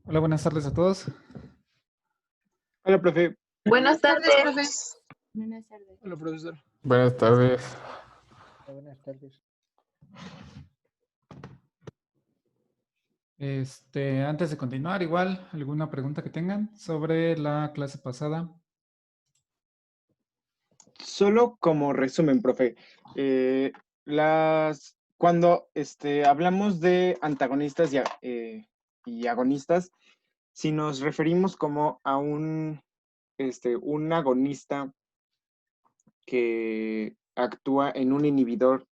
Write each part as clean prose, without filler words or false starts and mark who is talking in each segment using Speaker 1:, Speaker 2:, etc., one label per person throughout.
Speaker 1: Hola, buenas tardes a todos.
Speaker 2: Hola, profe.
Speaker 3: Buenas tardes, profe.
Speaker 4: Buenas tardes.
Speaker 2: Hola, profesor.
Speaker 1: Buenas tardes.
Speaker 2: Buenas tardes.
Speaker 1: Antes de continuar, igual, ¿alguna pregunta que tengan sobre la clase pasada?
Speaker 2: Solo como resumen, profe. Cuando hablamos de antagonistas y agonistas, si nos referimos como a un agonista que actúa en un inhibidor,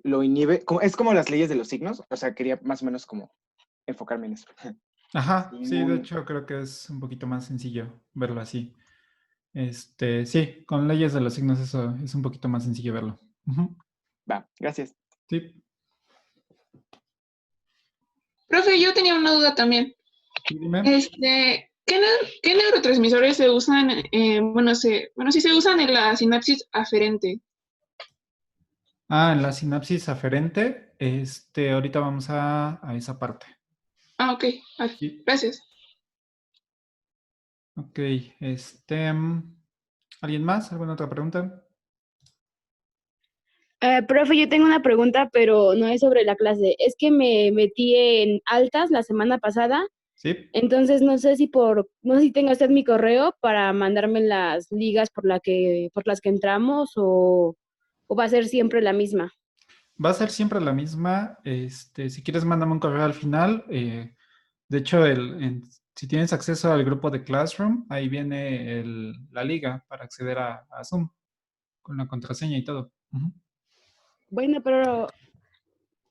Speaker 2: lo inhibe, es como las leyes de los signos, o sea, quería más o menos como enfocarme en eso.
Speaker 1: Ajá,
Speaker 2: Si
Speaker 1: sí, de
Speaker 2: un-
Speaker 1: hecho creo que es un poquito más sencillo verlo así. Sí, con leyes de los signos eso es un poquito más sencillo verlo. Ujú.
Speaker 2: Va, gracias.
Speaker 1: Sí,
Speaker 3: Profe, yo tenía una duda también.
Speaker 1: sí, dime.
Speaker 3: ¿Qué neurotransmisores se usan, sí se usan en la sinapsis aferente?
Speaker 1: En la sinapsis aferente, ahorita vamos a esa parte.
Speaker 3: Ok,
Speaker 1: Sí,
Speaker 3: gracias.
Speaker 1: ok, ¿alguien más? ¿Alguna otra pregunta?
Speaker 4: Profe, yo tengo una pregunta, pero no es sobre la clase. Es que me metí en altas la semana pasada,
Speaker 1: Sí.
Speaker 4: entonces no sé si tenga usted mi correo para mandarme las ligas por las que entramos o va a ser siempre la misma.
Speaker 1: Va a ser siempre la misma. Si quieres, mándame un correo al final. De hecho, si tienes acceso al grupo de Classroom, ahí viene la liga para acceder a Zoom con la contraseña y todo. Ujú.
Speaker 4: Bueno, pero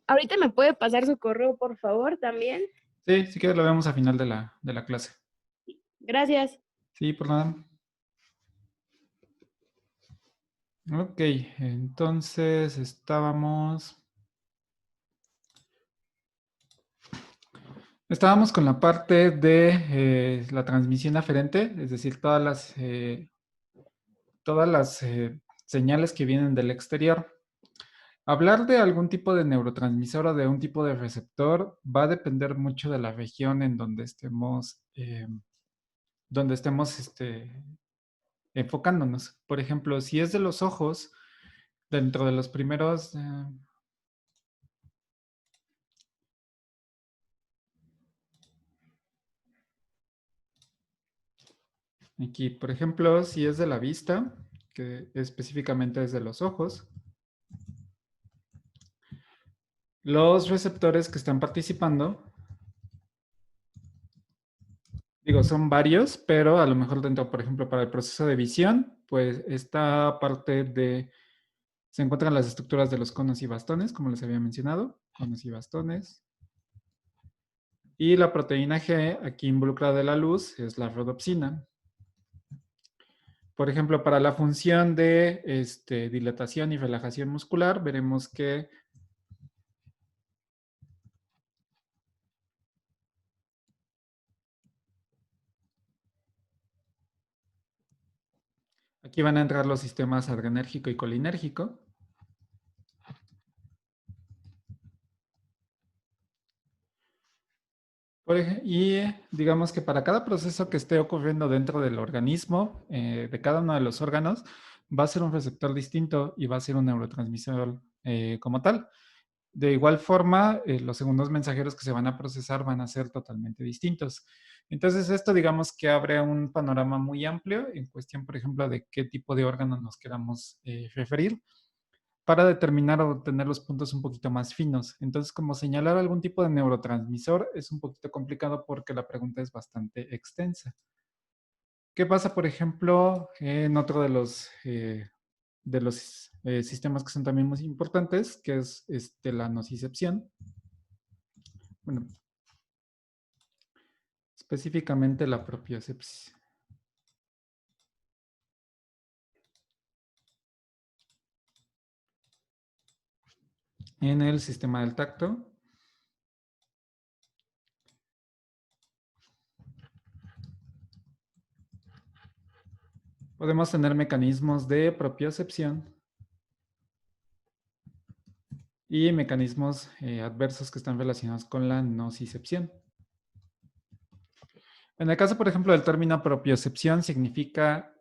Speaker 4: ahorita me puede pasar su correo, por favor, también.
Speaker 1: Sí, si quieres lo vemos a final de la clase.
Speaker 4: Gracias.
Speaker 1: Sí, por nada. Ok, entonces estábamos con la parte de la transmisión aferente, es decir, todas las señales que vienen del exterior. Hablar de algún tipo de neurotransmisor o de un tipo de receptor va a depender mucho de la región en donde estemos enfocándonos. Por ejemplo, si es de los ojos, dentro de los primeros, aquí, por ejemplo, si es de la vista, que específicamente es de los ojos, los receptores que están participando, digo, son varios, pero a lo mejor dentro, por ejemplo, para el proceso de visión, pues esta parte se encuentran las estructuras de los conos y bastones, como les había mencionado, conos y bastones. Y la proteína G, aquí involucrada de la luz, es la rodopsina. Por ejemplo, para la función de dilatación y relajación muscular, veremos que aquí van a entrar los sistemas adrenérgico y colinérgico. Y digamos que para cada proceso que esté ocurriendo dentro del organismo, de cada uno de los órganos, va a ser un receptor distinto y va a ser un neurotransmisor como tal. De igual forma, los segundos mensajeros que se van a procesar van a ser totalmente distintos. Entonces, esto digamos que abre un panorama muy amplio en cuestión, por ejemplo, de qué tipo de órgano nos queramos referir para determinar o tener los puntos un poquito más finos. Entonces, como señalar algún tipo de neurotransmisor es un poquito complicado porque la pregunta es bastante extensa. ¿Qué pasa, por ejemplo, en otro de los sistemas que son también muy importantes, que es la nocicepción? Bueno, específicamente la propiocepción. En el sistema del tacto, podemos tener mecanismos de propiocepción y mecanismos adversos que están relacionados con la nocicepción. En el caso, por ejemplo, del término propiocepción, significa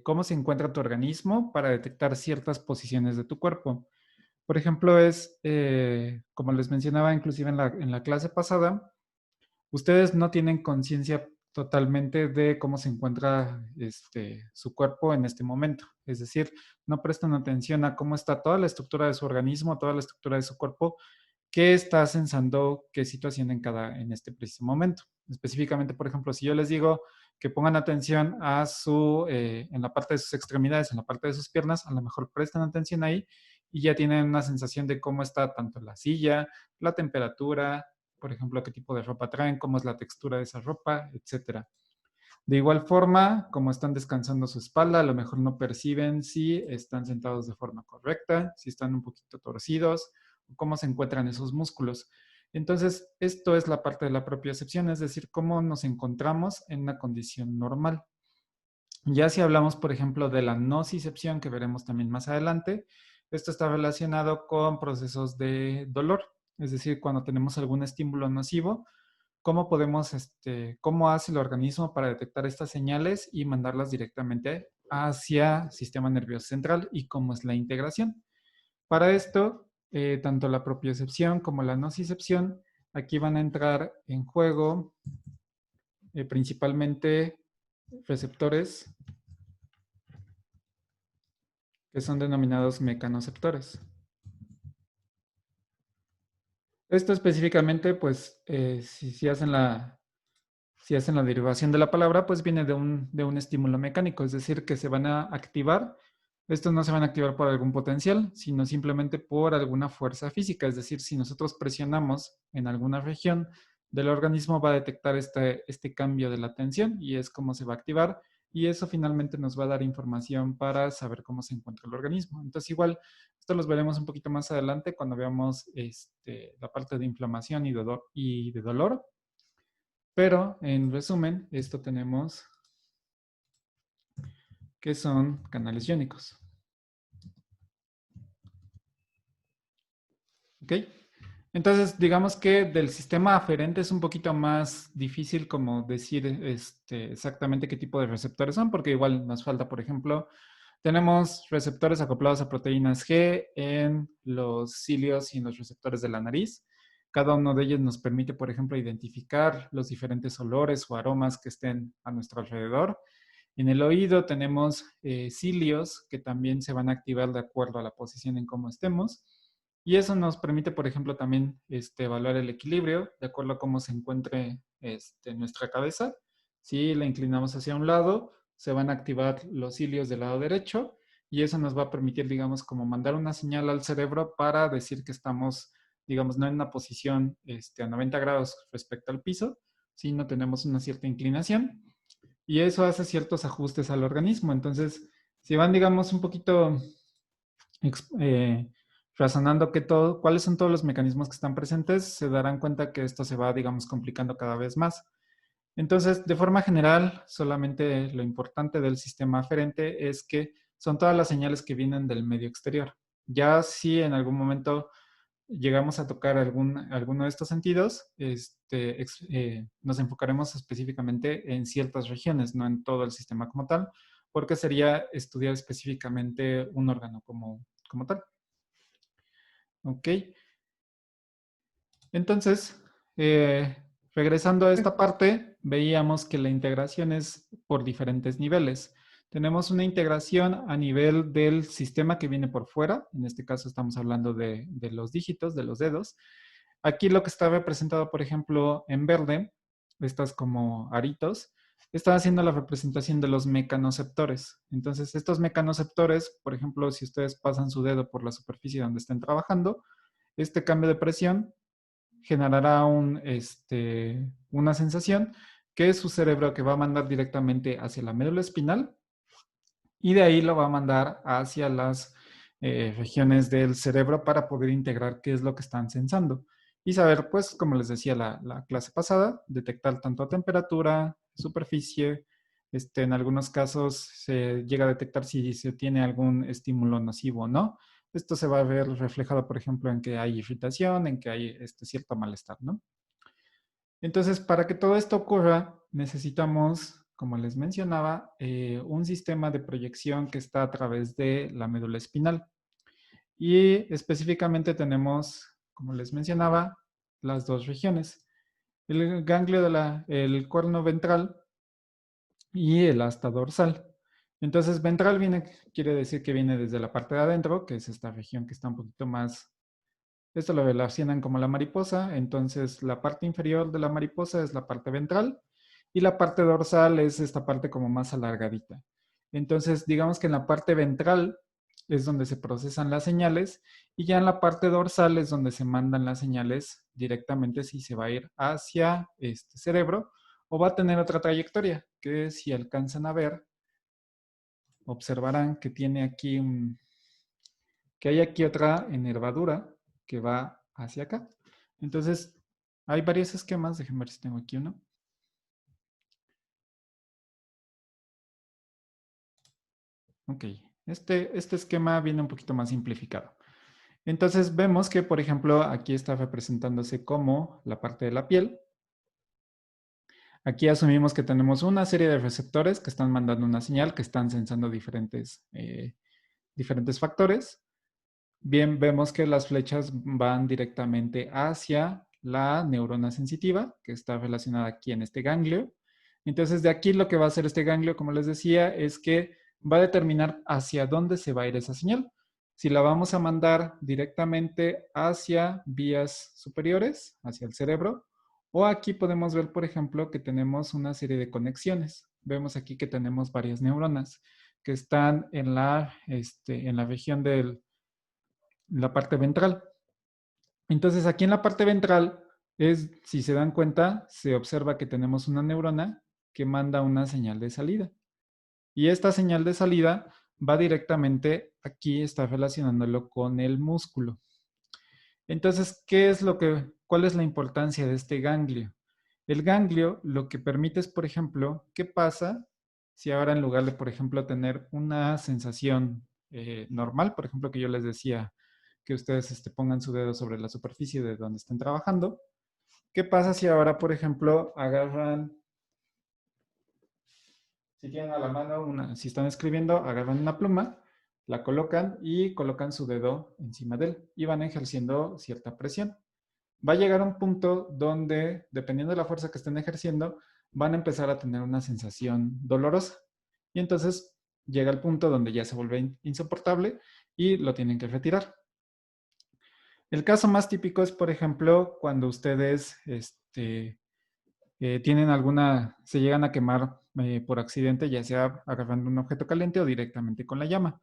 Speaker 1: cómo se encuentra tu organismo para detectar ciertas posiciones de tu cuerpo. Por ejemplo, es, como les mencionaba inclusive en la clase pasada, ustedes no tienen conciencia totalmente de cómo se encuentra su cuerpo en este momento. Es decir, no prestan atención a cómo está toda la estructura de su organismo, toda la estructura de su cuerpo, qué está sensando, qué situación en este preciso momento. Específicamente, por ejemplo, si yo les digo que pongan atención a en la parte de sus extremidades, en la parte de sus piernas, a lo mejor prestan atención ahí y ya tienen una sensación de cómo está tanto la silla, la temperatura, por ejemplo, qué tipo de ropa traen, cómo es la textura de esa ropa, etcétera. De igual forma, como están descansando su espalda, a lo mejor no perciben si están sentados de forma correcta, si están un poquito torcidos, o cómo se encuentran esos músculos. Entonces, esto es la parte de la propiocepción, es decir, cómo nos encontramos en una condición normal. Ya si hablamos, por ejemplo, de la nocicepción, que veremos también más adelante, esto está relacionado con procesos de dolor, es decir, cuando tenemos algún estímulo nocivo, cómo hace el organismo para detectar estas señales y mandarlas directamente hacia el sistema nervioso central y cómo es la integración. Para esto, tanto la propiocepción como la nocicepción, aquí van a entrar en juego principalmente receptores que son denominados mecanoceptores. Esto específicamente, pues, si hacen la derivación de la palabra, pues viene de un estímulo mecánico, es decir, que se van a activar. Estos no se van a activar por algún potencial, sino simplemente por alguna fuerza física. Es decir, si nosotros presionamos en alguna región del organismo, va a detectar este cambio de la tensión y es como se va a activar. Y eso finalmente nos va a dar información para saber cómo se encuentra el organismo. Entonces, igual, esto los veremos un poquito más adelante cuando veamos la parte de inflamación y de dolor. Pero, en resumen, esto tenemos que son canales iónicos. ¿Ok? Entonces, digamos que del sistema aferente es un poquito más difícil como decir exactamente qué tipo de receptores son, porque igual nos falta, por ejemplo, tenemos receptores acoplados a proteínas G en los cilios y en los receptores de la nariz. Cada uno de ellos nos permite, por ejemplo, identificar los diferentes olores o aromas que estén a nuestro alrededor. En el oído tenemos cilios que también se van a activar de acuerdo a la posición en cómo estemos. Y eso nos permite, por ejemplo, también evaluar el equilibrio de acuerdo a cómo se encuentre nuestra cabeza. Si la inclinamos hacia un lado, se van a activar los cilios del lado derecho y eso nos va a permitir, digamos, como mandar una señal al cerebro para decir que estamos, digamos, no en una posición a 90 grados respecto al piso, sino tenemos una cierta inclinación y eso hace ciertos ajustes al organismo. Entonces, si van, digamos, un poquito razonando cuáles son todos los mecanismos que están presentes, se darán cuenta que esto se va, digamos, complicando cada vez más. Entonces, de forma general, solamente lo importante del sistema aferente es que son todas las señales que vienen del medio exterior. Ya si en algún momento llegamos a tocar alguno de estos sentidos, nos enfocaremos específicamente en ciertas regiones, no en todo el sistema como tal, porque sería estudiar específicamente un órgano como tal. Ok. Entonces, regresando a esta parte, veíamos que la integración es por diferentes niveles. Tenemos una integración a nivel del sistema que viene por fuera. En este caso estamos hablando de los dígitos, de los dedos. Aquí lo que está representado, por ejemplo, en verde, estas como aritos, está haciendo la representación de los mecanoceptores. Entonces, estos mecanoceptores, por ejemplo, si ustedes pasan su dedo por la superficie donde estén trabajando, este cambio de presión generará una sensación que es su cerebro que va a mandar directamente hacia la médula espinal y de ahí lo va a mandar hacia las regiones del cerebro para poder integrar qué es lo que están sensando. Y saber, pues, como les decía la clase pasada, detectar tanto temperatura, superficie, en algunos casos se llega a detectar si se tiene algún estímulo nocivo o no. Esto se va a ver reflejado, por ejemplo, en que hay irritación, en que hay cierto malestar, ¿no? Entonces, para que todo esto ocurra, necesitamos, como les mencionaba, un sistema de proyección que está a través de la médula espinal. Y específicamente tenemos, como les mencionaba, las dos regiones. El ganglio el cuerno ventral y el asta dorsal. Entonces, ventral quiere decir que viene desde la parte de adentro, que es esta región que está un poquito más. Esto lo relacionan como la mariposa. Entonces, la parte inferior de la mariposa es la parte ventral y la parte dorsal es esta parte como más alargadita. Entonces, digamos que en la parte ventral es donde se procesan las señales y ya en la parte dorsal es donde se mandan las señales directamente si se va a ir hacia este cerebro o va a tener otra trayectoria, que si alcanzan a ver, observarán que tiene aquí que hay aquí otra enervadura que va hacia acá. Entonces, hay varios esquemas. Déjenme ver si tengo aquí uno. Ok, este esquema viene un poquito más simplificado. Entonces, vemos que, por ejemplo, aquí está representándose como la parte de la piel. Aquí asumimos que tenemos una serie de receptores que están mandando una señal, que están sensando diferentes factores. Bien, vemos que las flechas van directamente hacia la neurona sensitiva, que está relacionada aquí en este ganglio. Entonces, de aquí lo que va a hacer este ganglio, como les decía, es que va a determinar hacia dónde se va a ir esa señal. Si la vamos a mandar directamente hacia vías superiores, hacia el cerebro, o aquí podemos ver, por ejemplo, que tenemos una serie de conexiones. Vemos aquí que tenemos varias neuronas que están en la región de la parte ventral. Entonces, aquí en la parte ventral, si se dan cuenta, se observa que tenemos una neurona que manda una señal de salida. Y esta señal de salida va directamente aquí, está relacionándolo con el músculo. Entonces, ¿cuál es la importancia de este ganglio? El ganglio lo que permite es, por ejemplo, ¿qué pasa si ahora en lugar de, por ejemplo, tener una sensación normal, por ejemplo, que yo les decía que ustedes pongan su dedo sobre la superficie de donde estén trabajando? ¿Qué pasa si ahora, por ejemplo, agarran, si tienen a la mano, si están escribiendo, agarran una pluma, la colocan y colocan su dedo encima de él y van ejerciendo cierta presión? Va a llegar a un punto donde, dependiendo de la fuerza que estén ejerciendo, van a empezar a tener una sensación dolorosa. Y entonces llega el punto donde ya se vuelve insoportable y lo tienen que retirar. El caso más típico es, por ejemplo, cuando ustedes se llegan a quemar por accidente, ya sea agarrando un objeto caliente o directamente con la llama.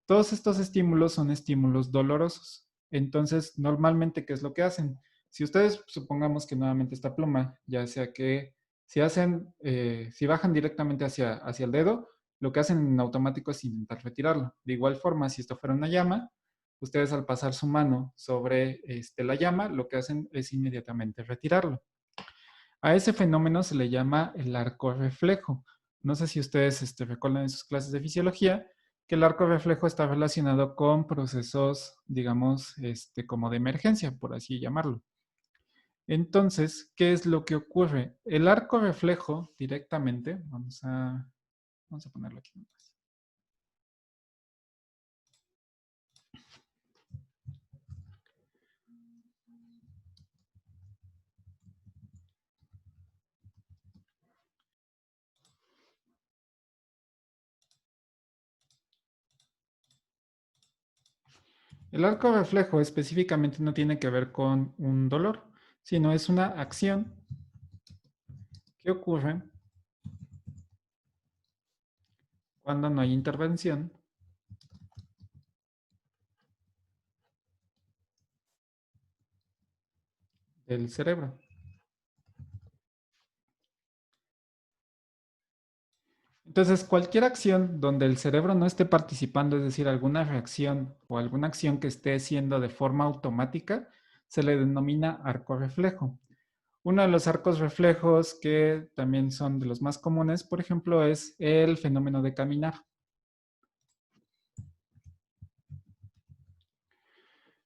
Speaker 1: Todos estos estímulos son estímulos dolorosos. Entonces, normalmente, ¿qué es lo que hacen? Si ustedes, supongamos que nuevamente esta pluma, ya sea que si bajan directamente hacia el dedo, lo que hacen en automático es intentar retirarlo. De igual forma, si esto fuera una llama, ustedes al pasar su mano sobre la llama, lo que hacen es inmediatamente retirarlo. A ese fenómeno se le llama el arco reflejo. No sé si ustedes recuerdan en sus clases de fisiología que el arco reflejo está relacionado con procesos, digamos, como de emergencia, por así llamarlo. Entonces, ¿qué es lo que ocurre? El arco reflejo directamente, vamos a ponerlo aquí. El arco reflejo específicamente no tiene que ver con un dolor, sino es una acción que ocurre cuando no hay intervención del cerebro. Entonces, cualquier acción donde el cerebro no esté participando, es decir, alguna reacción o alguna acción que esté siendo de forma automática, se le denomina arco reflejo. Uno de los arcos reflejos que también son de los más comunes, por ejemplo, es el fenómeno de caminar.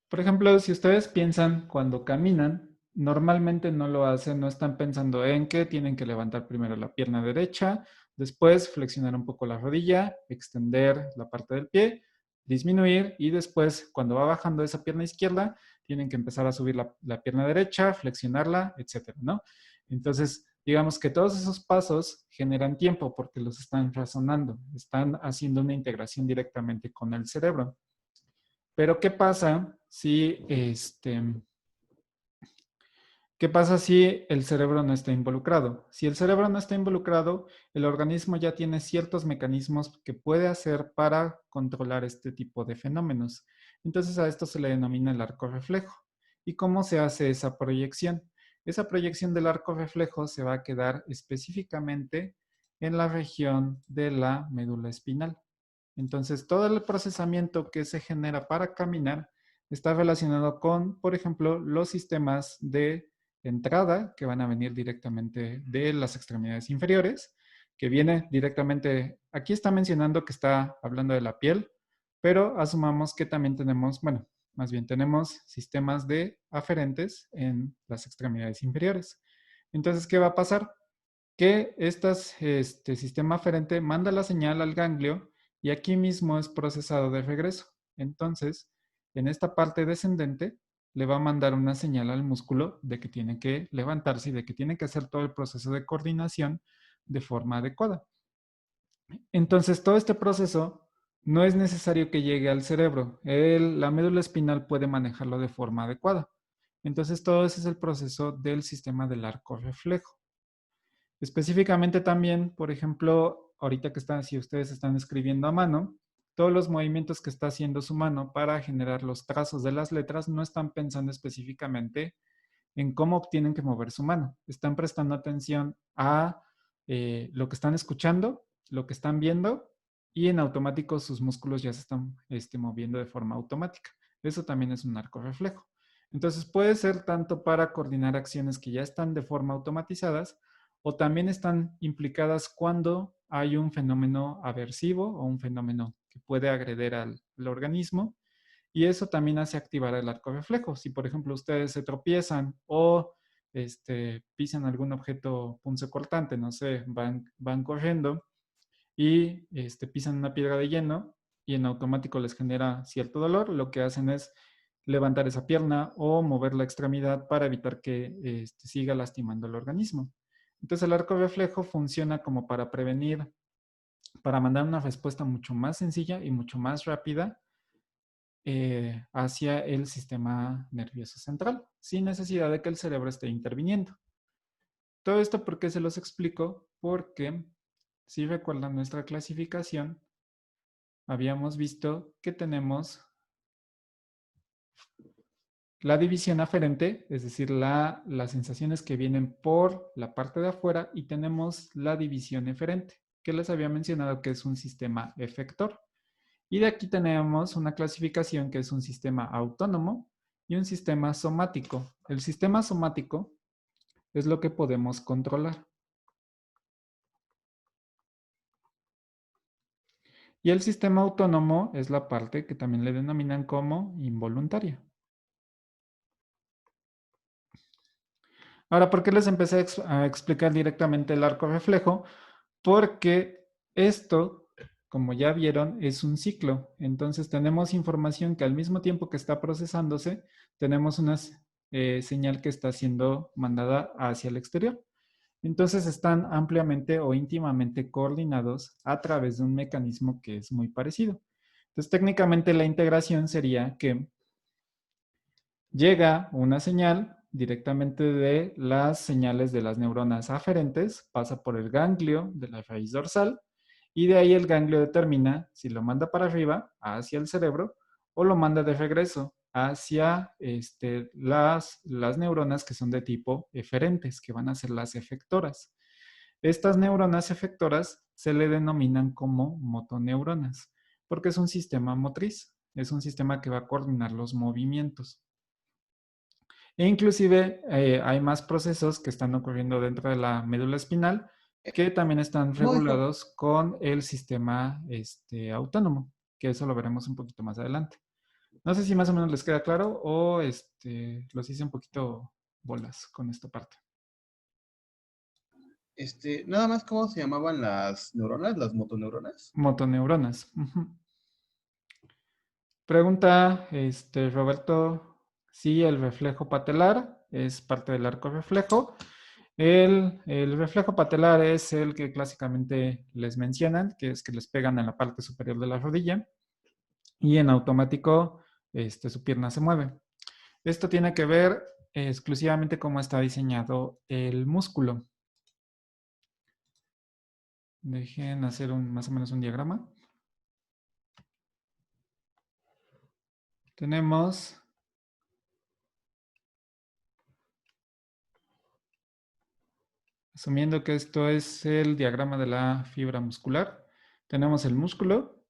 Speaker 1: Por ejemplo, si ustedes piensan cuando caminan, normalmente no lo hacen, no están pensando en que tienen que levantar primero la pierna derecha, después flexionar un poco la rodilla, extender la parte del pie, disminuir y después cuando va bajando esa pierna izquierda, tienen que empezar a subir la pierna derecha, flexionarla, etcétera, ¿no? Entonces, digamos que todos esos pasos generan tiempo porque los están razonando, están haciendo una integración directamente con el cerebro. Pero ¿qué pasa si ¿qué pasa si el cerebro no está involucrado? Si el cerebro no está involucrado, el organismo ya tiene ciertos mecanismos que puede hacer para controlar este tipo de fenómenos. Entonces a esto se le denomina el arco reflejo. ¿Y cómo se hace esa proyección? Esa proyección del arco reflejo se va a quedar específicamente en la región de la médula espinal. Entonces todo el procesamiento que se genera para caminar está relacionado con, por ejemplo, los sistemas de entrada que van a venir directamente de las extremidades inferiores, que viene directamente, aquí está mencionando que está hablando de la piel, pero asumamos que también tenemos, bueno, más bien tenemos sistemas de aferentes en las extremidades inferiores. Entonces, ¿qué va a pasar? Que este sistema aferente manda la señal al ganglio y aquí mismo es procesado de regreso. Entonces, en esta parte descendente, le va a mandar una señal al músculo de que tiene que levantarse y de que tiene que hacer todo el proceso de coordinación de forma adecuada. Entonces, todo este proceso no es necesario que llegue al cerebro. La médula espinal puede manejarlo de forma adecuada. Entonces, todo ese es el proceso del sistema del arco reflejo. Específicamente también, por ejemplo, ahorita que están, si ustedes están escribiendo a mano, todos los movimientos que está haciendo su mano para generar los trazos de las letras no están pensando específicamente en cómo tienen que mover su mano. Están prestando atención a lo que están escuchando, lo que están viendo y en automático sus músculos ya se están moviendo de forma automática. Eso también es un arco reflejo. Entonces puede ser tanto para coordinar acciones que ya están de forma automatizadas o también están implicadas cuando hay un fenómeno aversivo o un fenómeno que puede agredir al organismo. Y eso también hace activar el arco reflejo. Si, por ejemplo, ustedes se tropiezan o pisan algún objeto punzocortante, no sé, van corriendo y pisan una piedra de hielo y en automático les genera cierto dolor, lo que hacen es levantar esa pierna o mover la extremidad para evitar que siga lastimando el organismo. Entonces el arco reflejo funciona como para prevenir, para mandar una respuesta mucho más sencilla y mucho más rápida hacia el sistema nervioso central, sin necesidad de que el cerebro esté interviniendo. Todo esto, ¿por qué se los explico? Porque, si recuerdan nuestra clasificación, habíamos visto que tenemos la división aferente, es decir, las sensaciones que vienen por la parte de afuera, y tenemos la división eferente, que les había mencionado que es un sistema efector. Y de aquí tenemos una clasificación que es un sistema autónomo y un sistema somático. El sistema somático es lo que podemos controlar. Y el sistema autónomo es la parte que también le denominan como involuntaria. Ahora, ¿por qué les empecé a explicar directamente el arco reflejo? Porque esto, como ya vieron, es un ciclo. Entonces tenemos información que al mismo tiempo que está procesándose, tenemos una señal que está siendo mandada hacia el exterior. Entonces están ampliamente o íntimamente coordinados a través de un mecanismo que es muy parecido. Entonces técnicamente la integración sería que llega una señal directamente de las señales de las neuronas aferentes, pasa por el ganglio de la raíz dorsal y de ahí el ganglio determina si lo manda para arriba, hacia el cerebro, o lo manda de regreso hacia las neuronas que son de tipo eferentes, que van a ser las efectoras. Estas neuronas efectoras se le denominan como motoneuronas, porque es un sistema motriz, es un sistema que va a coordinar los movimientos. E inclusive hay más procesos que están ocurriendo dentro de la médula espinal que también están regulados con el sistema autónomo, que eso lo veremos un poquito más adelante. No sé si más o menos les queda claro o los hice un poquito bolas con esta parte.
Speaker 5: Nada más, ¿cómo se llamaban las neuronas, las motoneuronas?
Speaker 1: Motoneuronas. Pregunta Roberto si el reflejo patelar es parte del arco reflejo. El reflejo patelar es el que clásicamente les mencionan, que es que les pegan en la parte superior de la rodilla y en automático su pierna se mueve. Esto tiene que ver exclusivamente cómo está diseñado el músculo. Dejen hacer más o menos un diagrama. Tenemos asumiendo que esto es el diagrama de la fibra muscular, tenemos el músculo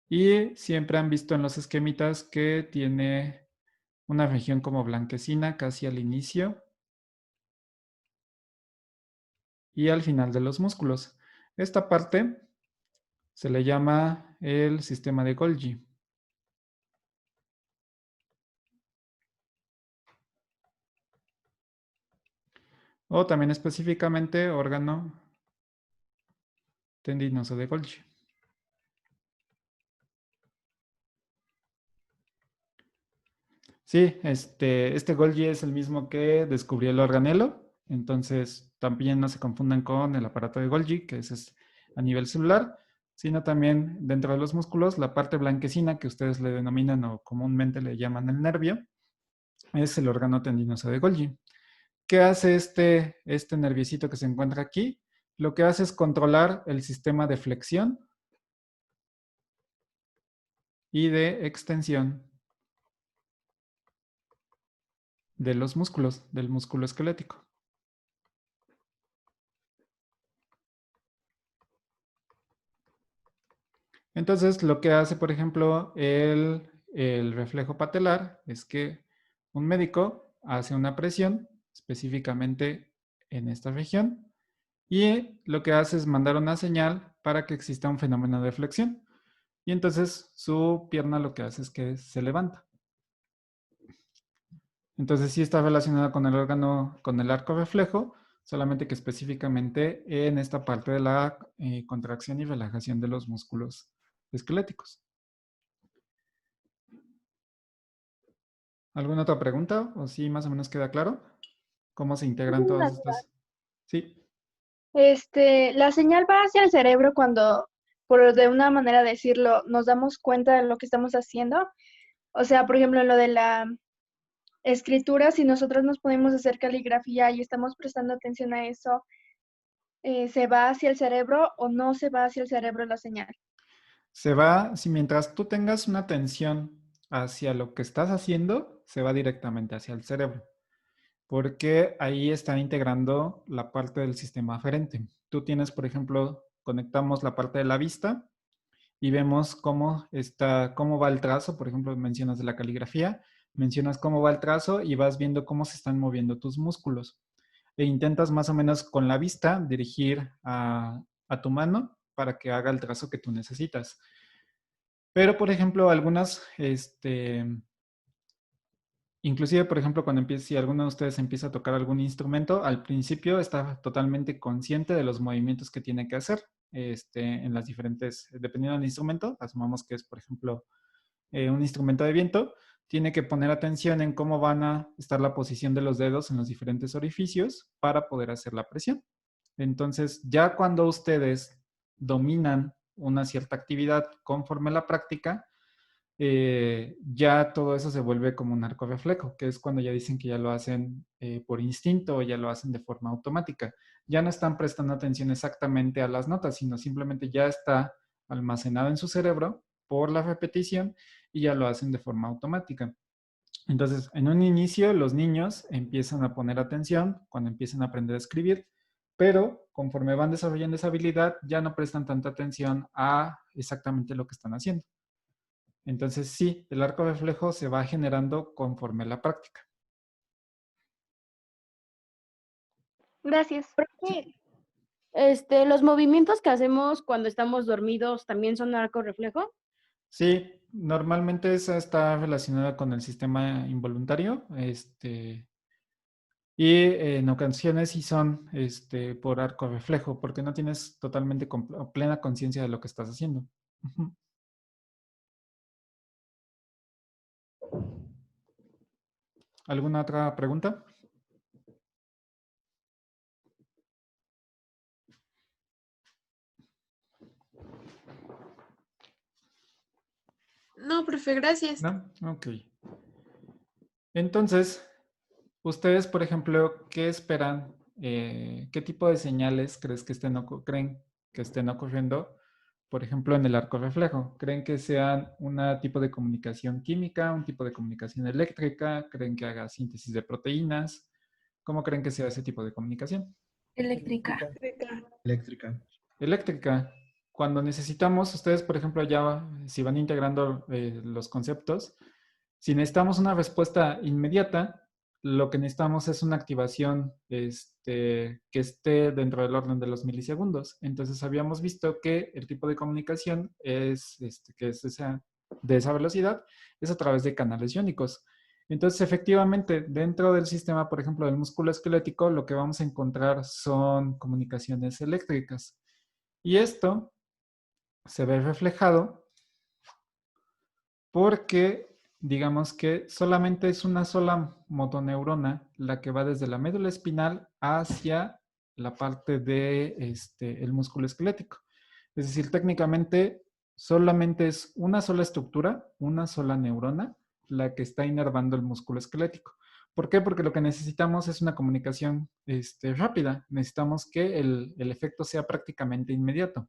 Speaker 1: y siempre han visto en los esquemitas que tiene una región como blanquecina casi al inicio y al final de los músculos. Esta parte se le llama el sistema de Golgi. O también específicamente órgano tendinoso de Golgi. Sí, este Golgi es el mismo que descubrió el organelo, entonces también no se confundan con el aparato de Golgi, que ese es a nivel celular, sino también dentro de los músculos, la parte blanquecina que ustedes le denominan o comúnmente le llaman el nervio, es el órgano tendinoso de Golgi. ¿Qué hace este nerviecito que se encuentra aquí? Lo que hace es controlar el sistema de flexión y de extensión de los músculos, del músculo esquelético. Entonces, lo que hace, por ejemplo, el reflejo patelar es que un médico hace una presión específicamente en esta región y lo que hace es mandar una señal para que exista un fenómeno de flexión. Y entonces su pierna lo que hace es que se levanta. Entonces sí está relacionada con el órgano, con el arco reflejo, solamente que específicamente en esta parte de la contracción y relajación de los músculos esqueléticos. ¿Alguna otra pregunta? ¿O sí más o menos queda claro? ¿Cómo se integran todas estas? Sí.
Speaker 6: La señal va hacia el cerebro cuando, por de una manera decirlo, nos damos cuenta de lo que estamos haciendo. O sea, por ejemplo, en lo de la escritura, si nosotros nos podemos hacer caligrafía y estamos prestando atención a eso, ¿se va hacia el cerebro o no se va hacia el cerebro la señal?
Speaker 1: Se va, si mientras tú tengas una atención hacia lo que estás haciendo, se va directamente hacia el cerebro, porque ahí está integrando la parte del sistema aferente. Tú tienes, por ejemplo, conectamos la parte de la vista y vemos cómo va el trazo. Por ejemplo, mencionas de la caligrafía, mencionas cómo va el trazo y vas viendo cómo se están moviendo tus músculos. E intentas más o menos con la vista dirigir a tu mano para que haga el trazo que tú necesitas. Pero, por ejemplo, algunas, inclusive, por ejemplo, si alguno de ustedes empieza a tocar algún instrumento, al principio está totalmente consciente de los movimientos que tiene que hacer en las diferentes, dependiendo del instrumento, asumamos que es, por ejemplo, un instrumento de viento, tiene que poner atención en cómo van a estar la posición de los dedos en los diferentes orificios para poder hacer la presión. Entonces, ya cuando ustedes dominan una cierta actividad conforme la práctica, ya todo eso se vuelve como un arco reflejo, que es cuando ya dicen que ya lo hacen por instinto o ya lo hacen de forma automática. Ya no están prestando atención exactamente a las notas, sino simplemente ya está almacenado en su cerebro por la repetición y ya lo hacen de forma automática. Entonces, en un inicio, los niños empiezan a poner atención cuando empiezan a aprender a escribir, pero conforme van desarrollando esa habilidad, ya no prestan tanta atención a exactamente lo que están haciendo. Entonces, sí, el arco reflejo se va generando conforme la práctica.
Speaker 6: Gracias.
Speaker 4: Profe, los movimientos que hacemos cuando estamos dormidos también son arco reflejo.
Speaker 1: Sí, normalmente esa está relacionada con el sistema involuntario. Y en ocasiones sí son por arco reflejo, porque no tienes totalmente plena conciencia de lo que estás haciendo. Ujú. ¿Alguna otra pregunta?
Speaker 7: No, profe, gracias.
Speaker 1: ¿No? Ok. Entonces, ustedes, por ejemplo, ¿qué esperan? ¿Qué tipo de señales creen que estén ocurriendo, por ejemplo, en el arco reflejo? ¿Creen que sean un tipo de comunicación química, un tipo de comunicación eléctrica? ¿Creen que haga síntesis de proteínas? ¿Cómo creen que sea ese tipo de comunicación?
Speaker 7: Eléctrica.
Speaker 5: Eléctrica.
Speaker 1: Eléctrica. Cuando necesitamos, ustedes, por ejemplo, ya si van integrando los conceptos, si necesitamos una respuesta inmediata, lo que necesitamos es una activación que esté dentro del orden de los milisegundos. Entonces, habíamos visto que el tipo de comunicación que es de esa velocidad, es a través de canales iónicos. Entonces, efectivamente, dentro del sistema, por ejemplo, del músculo esquelético, lo que vamos a encontrar son comunicaciones eléctricas. Y esto se ve reflejado porque, digamos que solamente es una sola motoneurona la que va desde la médula espinal hacia la parte de el músculo esquelético. Es decir, técnicamente solamente es una sola estructura, una sola neurona, la que está inervando el músculo esquelético. ¿Por qué? Porque lo que necesitamos es una comunicación rápida. Necesitamos que el efecto sea prácticamente inmediato.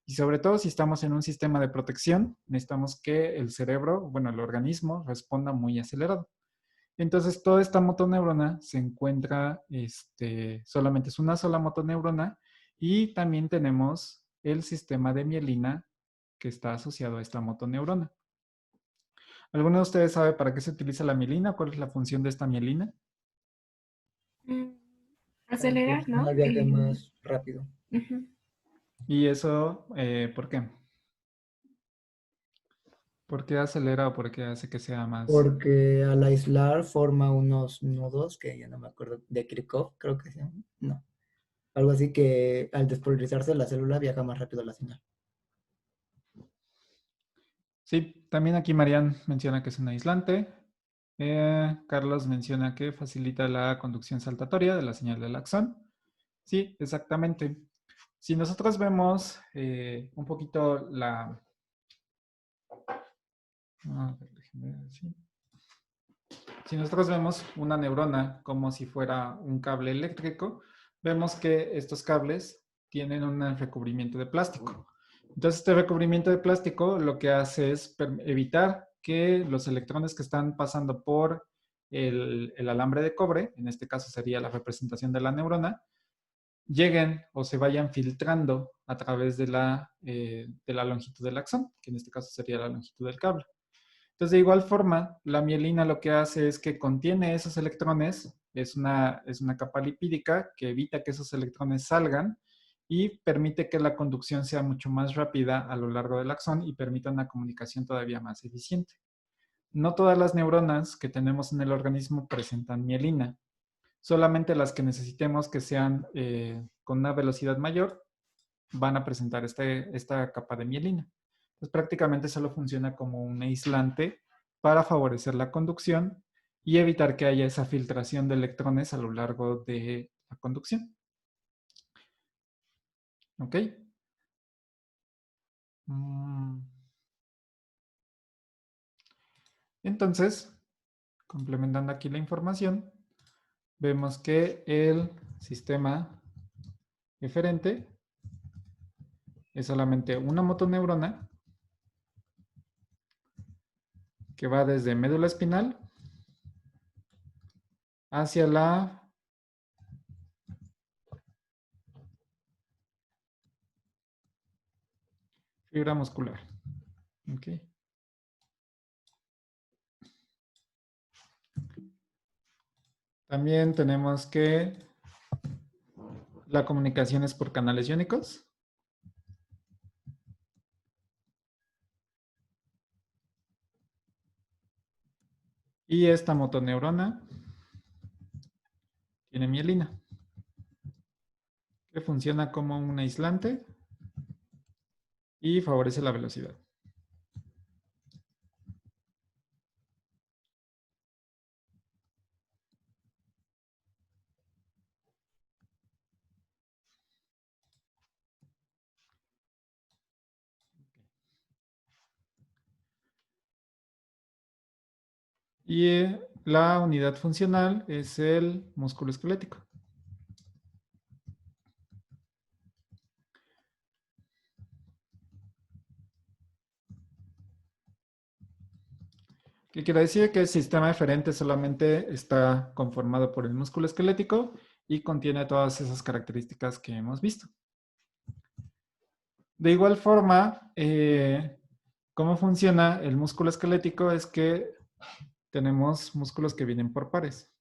Speaker 1: Y sobre todo si estamos en un sistema de protección, necesitamos que el cerebro, bueno, el organismo, responda muy acelerado. Entonces, toda esta motoneurona se encuentra, solamente es una sola motoneurona y también tenemos el sistema de mielina que está asociado a esta motoneurona. ¿Alguno de ustedes sabe para qué se utiliza la mielina? ¿Cuál es la función de esta mielina?
Speaker 7: Mm, Acelerar, ¿no?
Speaker 8: Más viaje más rápido.
Speaker 7: Ujú.
Speaker 1: ¿Y eso por qué? ¿Por qué acelera o por qué hace que sea más?
Speaker 8: Porque al aislar forma unos nudos que ya no me acuerdo, de Kirchhoff, creo que se llama. No. Algo así que al despolarizarse la célula viaja más rápido la señal.
Speaker 1: Sí, también aquí Marian menciona que es un aislante. Carlos menciona que facilita la conducción saltatoria de la señal del axón. Sí, exactamente. Si nosotros vemos un poquito la... a ver, déjenme ver, sí. Si nosotros vemos una neurona como si fuera un cable eléctrico, vemos que estos cables tienen un recubrimiento de plástico. Entonces, este recubrimiento de plástico lo que hace es evitar que los electrones que están pasando por el alambre de cobre, en este caso sería la representación de la neurona, lleguen o se vayan filtrando a través de la longitud del axón, que en este caso sería la longitud del cable. Entonces, de igual forma, la mielina lo que hace es que contiene esos electrones, es una capa lipídica que evita que esos electrones salgan y permite que la conducción sea mucho más rápida a lo largo del axón y permita una comunicación todavía más eficiente. No todas las neuronas que tenemos en el organismo presentan mielina, solamente las que necesitemos que sean con una velocidad mayor van a presentar esta capa de mielina. Entonces prácticamente solo funciona como un aislante para favorecer la conducción y evitar que haya esa filtración de electrones a lo largo de la conducción. ¿Ok? Entonces, complementando aquí la información, vemos que el sistema eferente es solamente una motoneurona que va desde médula espinal hacia la fibra muscular. Okay. También tenemos que la comunicación es por canales iónicos. Y esta motoneurona tiene mielina, que funciona como un aislante y favorece la velocidad. Y la unidad funcional es el músculo esquelético. ¿Qué quiere decir? Que el sistema eferente solamente está conformado por el músculo esquelético y contiene todas esas características que hemos visto. De igual forma, ¿cómo funciona el músculo esquelético? Es que tenemos músculos que vienen por pares.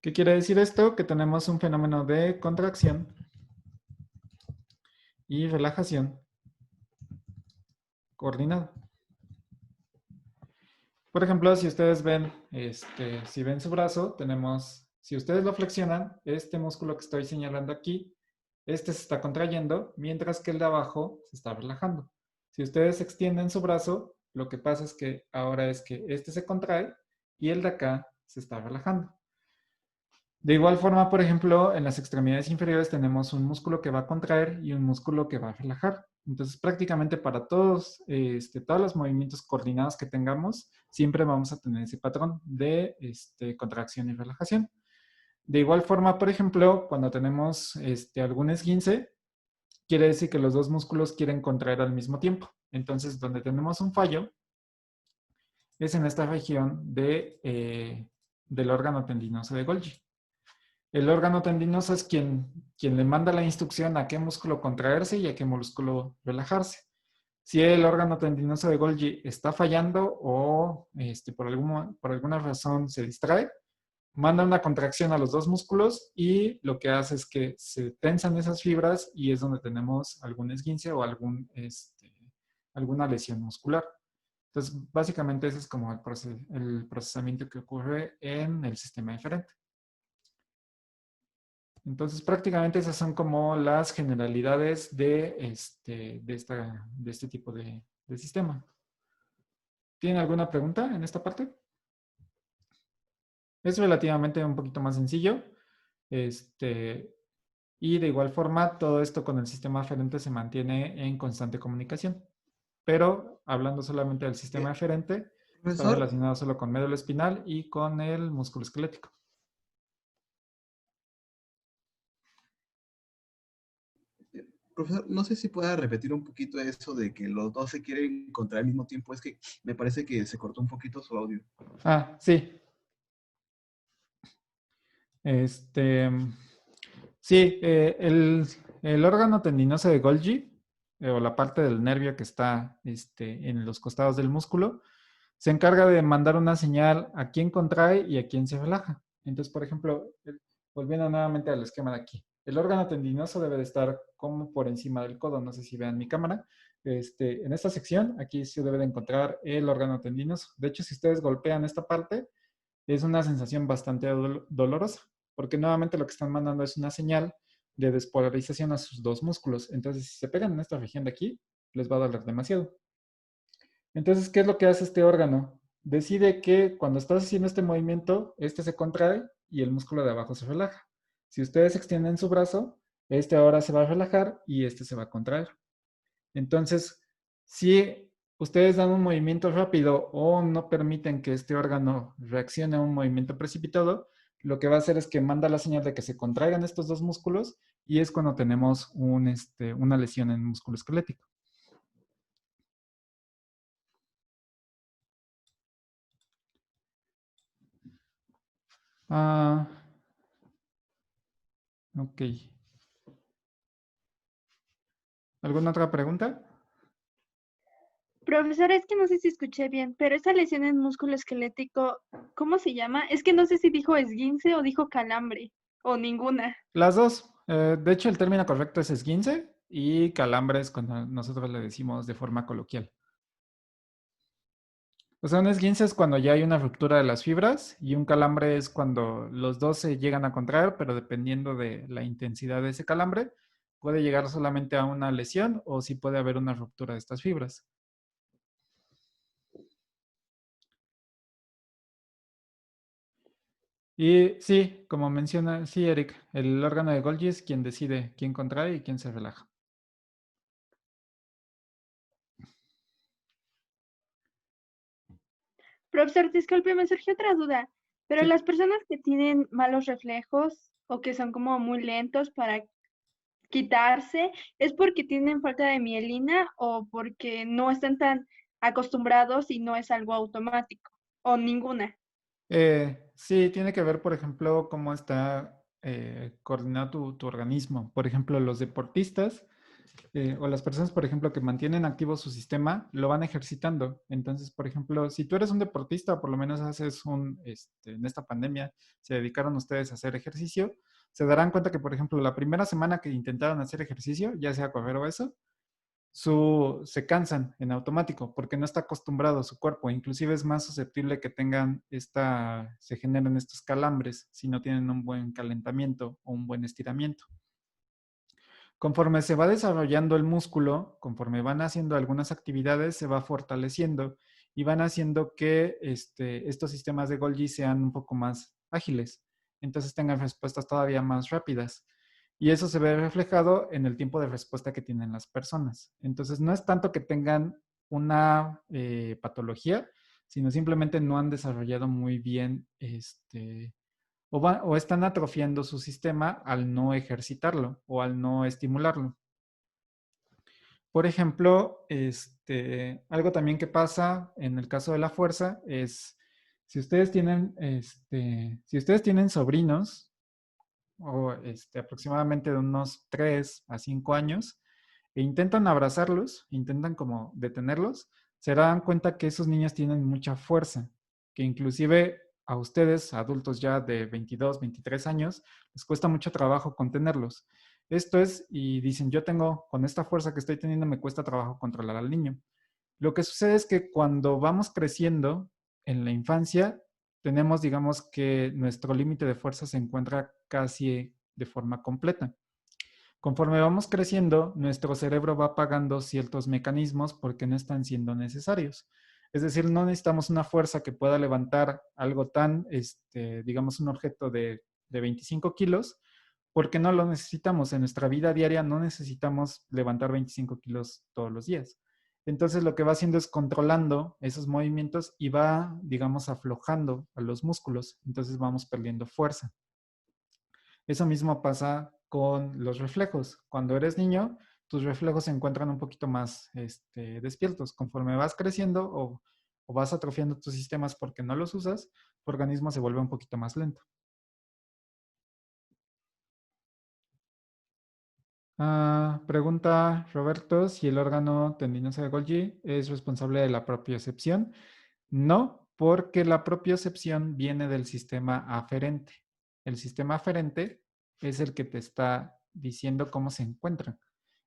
Speaker 1: ¿Qué quiere decir esto? Que tenemos un fenómeno de contracción y relajación coordinado. Por ejemplo, si ustedes ven, si ven su brazo, tenemos, si ustedes lo flexionan, este músculo que estoy señalando aquí, se está contrayendo, mientras que el de abajo se está relajando. Si ustedes extienden su brazo, lo que pasa es que ahora es que este se contrae y el de acá se está relajando. De igual forma, por ejemplo, en las extremidades inferiores tenemos un músculo que va a contraer y un músculo que va a relajar. Entonces, prácticamente para todos los movimientos coordinados que tengamos, siempre vamos a tener ese patrón de contracción y relajación. De igual forma, por ejemplo, cuando tenemos algún esguince, quiere decir que los dos músculos quieren contraer al mismo tiempo. Entonces, donde tenemos un fallo es en esta región del órgano tendinoso de Golgi. El órgano tendinoso es quien le manda la instrucción a qué músculo contraerse y a qué músculo relajarse. Si el órgano tendinoso de Golgi está fallando o por alguna razón se distrae, manda una contracción a los dos músculos y lo que hace es que se tensan esas fibras y es donde tenemos algún esguince o alguna lesión muscular. Entonces, básicamente ese es como el procesamiento que ocurre en el sistema eferente. Entonces, prácticamente esas son como las generalidades de este tipo de sistema. ¿Tienen alguna pregunta en esta parte? Es relativamente un poquito más sencillo. Y de igual forma, todo esto con el sistema eferente se mantiene en constante comunicación. Pero hablando solamente del sistema eferente, está relacionado solo con médula espinal y con el músculo esquelético.
Speaker 5: Profesor, no sé si pueda repetir un poquito eso de que los dos se quieren encontrar al mismo tiempo. Es que me parece que se cortó un poquito su audio.
Speaker 1: Ah, sí. Sí, el órgano tendinoso de Golgi, o la parte del nervio que está en los costados del músculo, se encarga de mandar una señal a quién contrae y a quién se relaja. Entonces, por ejemplo, volviendo nuevamente al esquema de aquí, el órgano tendinoso debe de estar como por encima del codo. No sé si vean mi cámara. En esta sección, aquí se debe de encontrar el órgano tendinoso. De hecho, si ustedes golpean esta parte, es una sensación bastante dolorosa, porque nuevamente lo que están mandando es una señal de despolarización a sus dos músculos. Entonces, si se pegan en esta región de aquí, les va a doler demasiado. Entonces, ¿qué es lo que hace este órgano? Decide que cuando estás haciendo este movimiento, se contrae y el músculo de abajo se relaja. Si ustedes extienden su brazo, ahora se va a relajar y se va a contraer. Entonces, si ustedes dan un movimiento rápido o no permiten que este órgano reaccione a un movimiento precipitado, lo que va a hacer es que manda la señal de que se contraigan estos dos músculos y es cuando tenemos una lesión en el músculo esquelético. Ok. ¿Alguna otra pregunta?
Speaker 6: Profesor, es que no sé si escuché bien, pero esa lesión en músculo esquelético, ¿cómo se llama? Es que no sé si dijo esguince o dijo calambre, o ninguna.
Speaker 1: Las dos. De hecho, el término correcto es esguince y calambre es cuando nosotros le decimos de forma coloquial. O sea, un esguince es cuando ya hay una ruptura de las fibras y un calambre es cuando los dos se llegan a contraer, pero dependiendo de la intensidad de ese calambre, puede llegar solamente a una lesión o sí puede haber una ruptura de estas fibras. Y sí, como menciona, sí, Eric, el órgano de Golgi es quien decide quién contrae y quién se relaja.
Speaker 6: Profesor, disculpe, me surgió otra duda, pero
Speaker 1: Sí.
Speaker 6: las personas que tienen malos reflejos o que son como muy lentos para quitarse, ¿es porque tienen falta de mielina o porque no están tan acostumbrados y no es algo automático? O ninguna.
Speaker 1: Sí, tiene que ver, por ejemplo, cómo está coordinado tu organismo. Por ejemplo, los deportistas o las personas, por ejemplo, que mantienen activo su sistema, lo van ejercitando. Entonces, por ejemplo, si tú eres un deportista, o por lo menos haces en esta pandemia, se dedicaron ustedes a hacer ejercicio, se darán cuenta que, por ejemplo, la primera semana que intentaron hacer ejercicio, ya sea correr o eso, se cansan en automático porque no está acostumbrado su cuerpo. Inclusive es más susceptible que se generen estos calambres si no tienen un buen calentamiento o un buen estiramiento. Conforme se va desarrollando el músculo, conforme van haciendo algunas actividades, se va fortaleciendo y van haciendo que estos sistemas de Golgi sean un poco más ágiles. Entonces tengan respuestas todavía más rápidas. Y eso se ve reflejado en el tiempo de respuesta que tienen las personas. Entonces no es tanto que tengan una patología, sino simplemente no han desarrollado muy bien o están atrofiando su sistema al no ejercitarlo o al no estimularlo. Por ejemplo, algo también que pasa en el caso de la fuerza es si ustedes tienen sobrinos o aproximadamente de unos 3 a 5 años e intentan abrazarlos, intentan como detenerlos, se darán cuenta que esos niños tienen mucha fuerza, que inclusive a ustedes, adultos ya de 22, 23 años, les cuesta mucho trabajo contenerlos. Esto es, y dicen, yo tengo, con esta fuerza que estoy teniendo, me cuesta trabajo controlar al niño. Lo que sucede es que cuando vamos creciendo en la infancia, tenemos, digamos que nuestro límite de fuerza se encuentra casi de forma completa. Conforme vamos creciendo, nuestro cerebro va apagando ciertos mecanismos porque no están siendo necesarios. Es decir, no necesitamos una fuerza que pueda levantar algo tan, digamos, un objeto de 25 kilos, porque no lo necesitamos. En nuestra vida diaria no necesitamos levantar 25 kilos todos los días. Entonces lo que va haciendo es controlando esos movimientos y va, digamos, aflojando a los músculos. Entonces vamos perdiendo fuerza. Eso mismo pasa con los reflejos. Cuando eres niño, tus reflejos se encuentran un poquito más despiertos. Conforme vas creciendo o vas atrofiando tus sistemas porque no los usas, tu organismo se vuelve un poquito más lento. Pregunta Roberto si el órgano tendinoso de Golgi es responsable de la propiocepción. No, porque la propiocepción viene del sistema aferente. El sistema aferente es el que te está diciendo cómo se encuentran.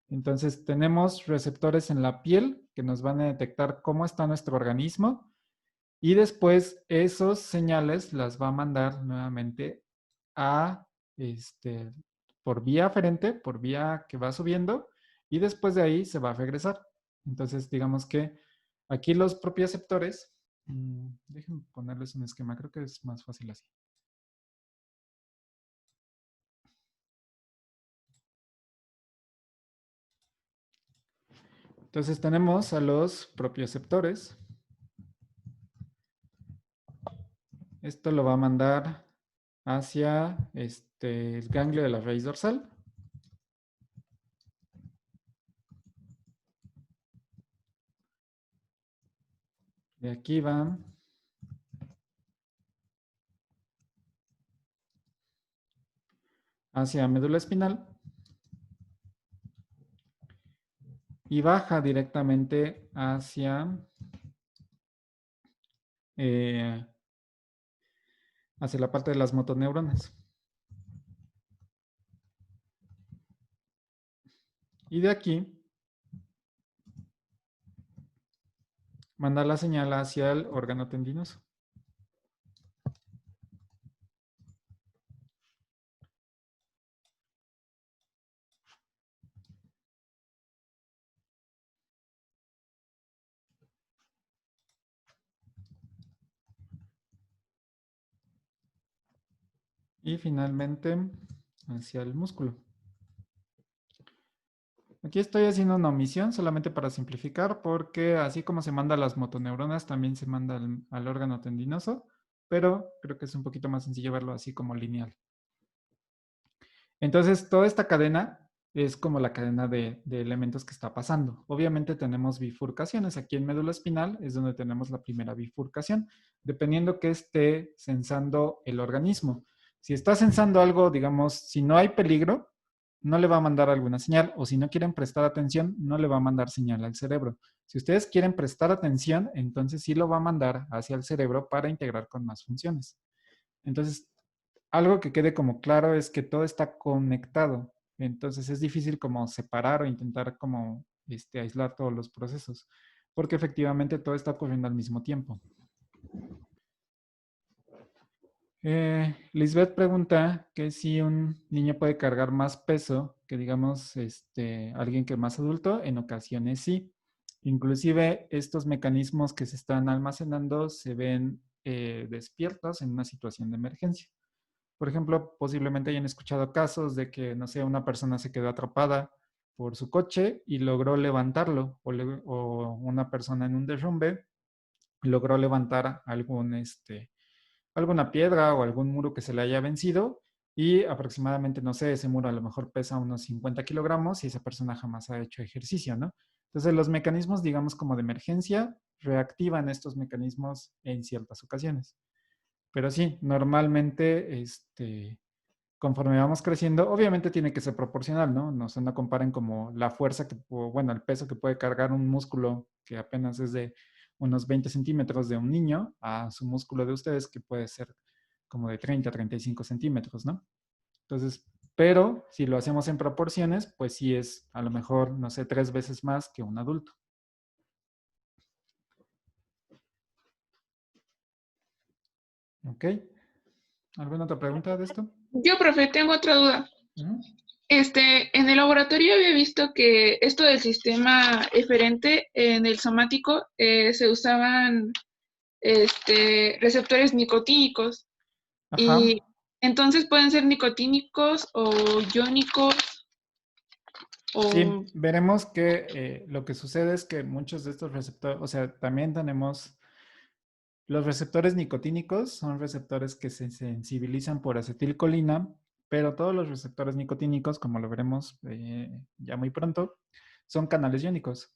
Speaker 1: Entonces, tenemos receptores en la piel que nos van a detectar cómo está nuestro organismo y después esos señales las va a mandar nuevamente a, por vía aferente, por vía que va subiendo y después de ahí se va a regresar. Entonces, digamos que aquí los propioceptores, déjenme ponerles un esquema, creo que es más fácil así. Entonces tenemos a los propioceptores. Esto lo va a mandar hacia el ganglio de la raíz dorsal. De aquí van hacia médula espinal y baja directamente hacia la parte de las motoneuronas. Y de aquí manda la señal hacia el órgano tendinoso. Y finalmente hacia el músculo. Aquí estoy haciendo una omisión solamente para simplificar, porque así como se manda a las motoneuronas, también se manda al órgano tendinoso, pero creo que es un poquito más sencillo verlo así como lineal. Entonces, toda esta cadena es como la cadena de elementos que está pasando. Obviamente tenemos bifurcaciones. Aquí en médula espinal es donde tenemos la primera bifurcación, dependiendo que esté sensando el organismo. Si está sensando algo, digamos, si no hay peligro, no le va a mandar alguna señal, o si no quieren prestar atención, no le va a mandar señal al cerebro. Si ustedes quieren prestar atención, entonces sí lo va a mandar hacia el cerebro para integrar con más funciones. Entonces, algo que quede como claro es que todo está conectado. Entonces es difícil como separar o intentar como aislar todos los procesos, porque efectivamente todo está ocurriendo al mismo tiempo. Lisbeth pregunta que si un niño puede cargar más peso que, digamos, alguien que es más adulto. En ocasiones sí. Inclusive estos mecanismos que se están almacenando se ven despiertos en una situación de emergencia. Por ejemplo, posiblemente hayan escuchado casos de que, no sé, una persona se quedó atrapada por su coche y logró levantarlo, o una persona en un derrumbe logró levantar alguna piedra o algún muro que se le haya vencido, y aproximadamente, no sé, ese muro a lo mejor pesa unos 50 kilogramos y esa persona jamás ha hecho ejercicio, ¿no? Entonces los mecanismos, digamos, como de emergencia, reactivan estos mecanismos en ciertas ocasiones. Pero sí, normalmente, conforme vamos creciendo, obviamente tiene que ser proporcional, ¿no? No comparen como la fuerza bueno, el peso que puede cargar un músculo que apenas es de unos 20 centímetros de un niño a su músculo de ustedes que puede ser como de 30 a 35 centímetros, ¿no? Entonces, pero si lo hacemos en proporciones, pues sí es a lo mejor, no sé, 3 veces más que un adulto. ¿Ok? ¿Alguna otra pregunta de esto?
Speaker 3: Yo, profe, tengo otra duda. En el laboratorio había visto que esto del sistema eferente en el somático se usaban receptores nicotínicos.
Speaker 1: Ajá.
Speaker 3: Y entonces pueden ser nicotínicos o iónicos.
Speaker 1: Sí, veremos que lo que sucede es que muchos de estos receptores, o sea, también tenemos los receptores nicotínicos, son receptores que se sensibilizan por acetilcolina, pero todos los receptores nicotínicos, como lo veremos ya muy pronto, son canales iónicos.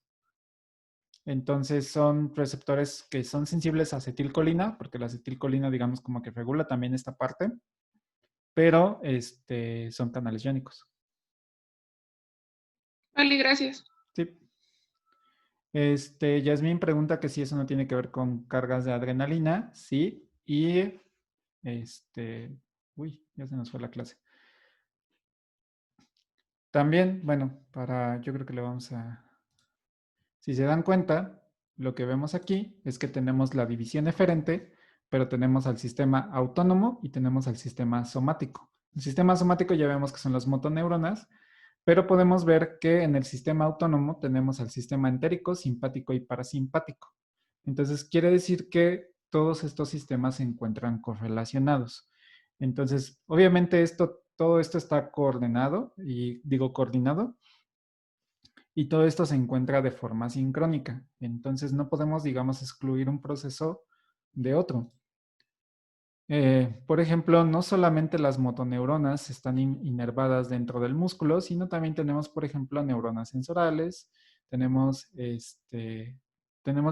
Speaker 1: Entonces son receptores que son sensibles a acetilcolina, porque la acetilcolina, digamos, como que regula también esta parte, pero son canales iónicos.
Speaker 3: Vale, gracias.
Speaker 1: Sí. Yasmín pregunta que si eso no tiene que ver con cargas de adrenalina. Sí. Y uy, ya se nos fue la clase. También, bueno, yo creo que le vamos a... Si se dan cuenta, lo que vemos aquí es que tenemos la división eferente, pero tenemos al sistema autónomo y tenemos al sistema somático. El sistema somático ya vemos que son las motoneuronas, pero podemos ver que en el sistema autónomo tenemos al sistema entérico, simpático y parasimpático. Entonces, quiere decir que todos estos sistemas se encuentran correlacionados. Entonces, obviamente todo esto está coordinado, y todo esto se encuentra de forma sincrónica. Entonces, no podemos, digamos, excluir un proceso de otro. Por ejemplo, no solamente las motoneuronas están inervadas dentro del músculo, sino también tenemos, por ejemplo, neuronas sensoriales, tenemos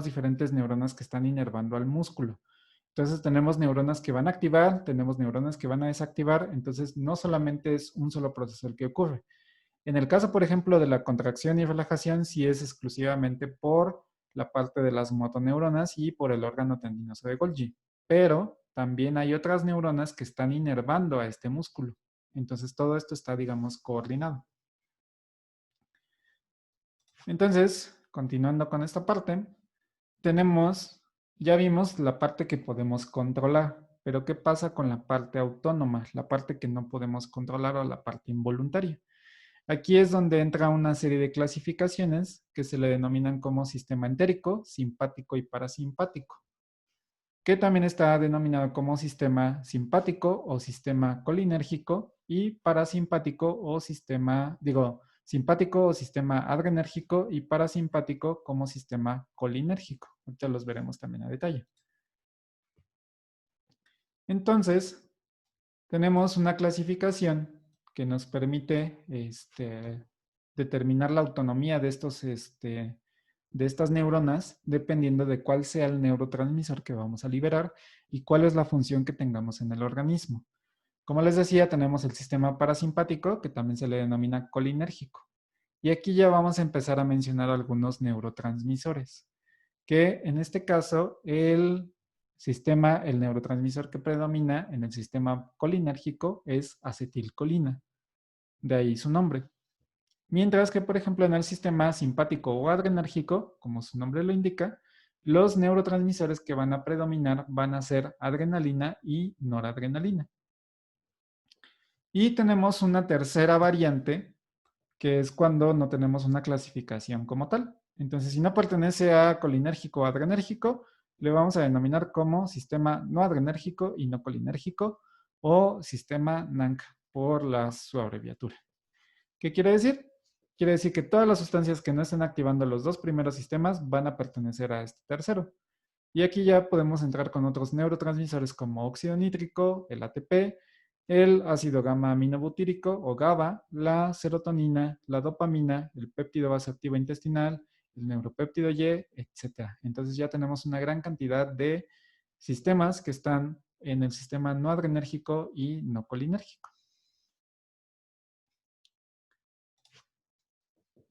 Speaker 1: diferentes neuronas que están inervando al músculo. Entonces tenemos neuronas que van a activar, tenemos neuronas que van a desactivar, entonces no solamente es un solo proceso el que ocurre. En el caso, por ejemplo, de la contracción y relajación, sí es exclusivamente por la parte de las motoneuronas y por el órgano tendinoso de Golgi. Pero también hay otras neuronas que están inervando a este músculo. Entonces todo esto está, digamos, coordinado. Entonces, continuando con esta parte, tenemos, ya vimos la parte que podemos controlar, pero ¿qué pasa con la parte autónoma? La parte que no podemos controlar o la parte involuntaria. Aquí es donde entra una serie de clasificaciones que se le denominan como sistema entérico, simpático y parasimpático, que también está denominado como sistema simpático o sistema colinérgico y parasimpático o sistema, simpático o sistema adrenérgico y parasimpático como sistema colinérgico. Ahorita los veremos también a detalle. Entonces, tenemos una clasificación que nos permite determinar la autonomía de estas neuronas dependiendo de cuál sea el neurotransmisor que vamos a liberar y cuál es la función que tengamos en el organismo. Como les decía, tenemos el sistema parasimpático, que también se le denomina colinérgico. Y aquí ya vamos a empezar a mencionar algunos neurotransmisores, que en este caso el neurotransmisor que predomina en el sistema colinérgico es acetilcolina. De ahí su nombre. Mientras que, por ejemplo, en el sistema simpático o adrenérgico, como su nombre lo indica, los neurotransmisores que van a predominar van a ser adrenalina y noradrenalina. Y tenemos una tercera variante, que es cuando no tenemos una clasificación como tal. Entonces, si no pertenece a colinérgico o adrenérgico, le vamos a denominar como sistema no adrenérgico y no colinérgico o sistema NANC por su abreviatura. ¿Qué quiere decir? Quiere decir que todas las sustancias que no estén activando los dos primeros sistemas van a pertenecer a este tercero. Y aquí ya podemos entrar con otros neurotransmisores como óxido nítrico, el ATP, el ácido gamma aminobutírico o GABA, la serotonina, la dopamina, el péptido vasoactivo intestinal, el neuropéptido Y, etc. Entonces ya tenemos una gran cantidad de sistemas que están en el sistema no adrenérgico y no colinérgico.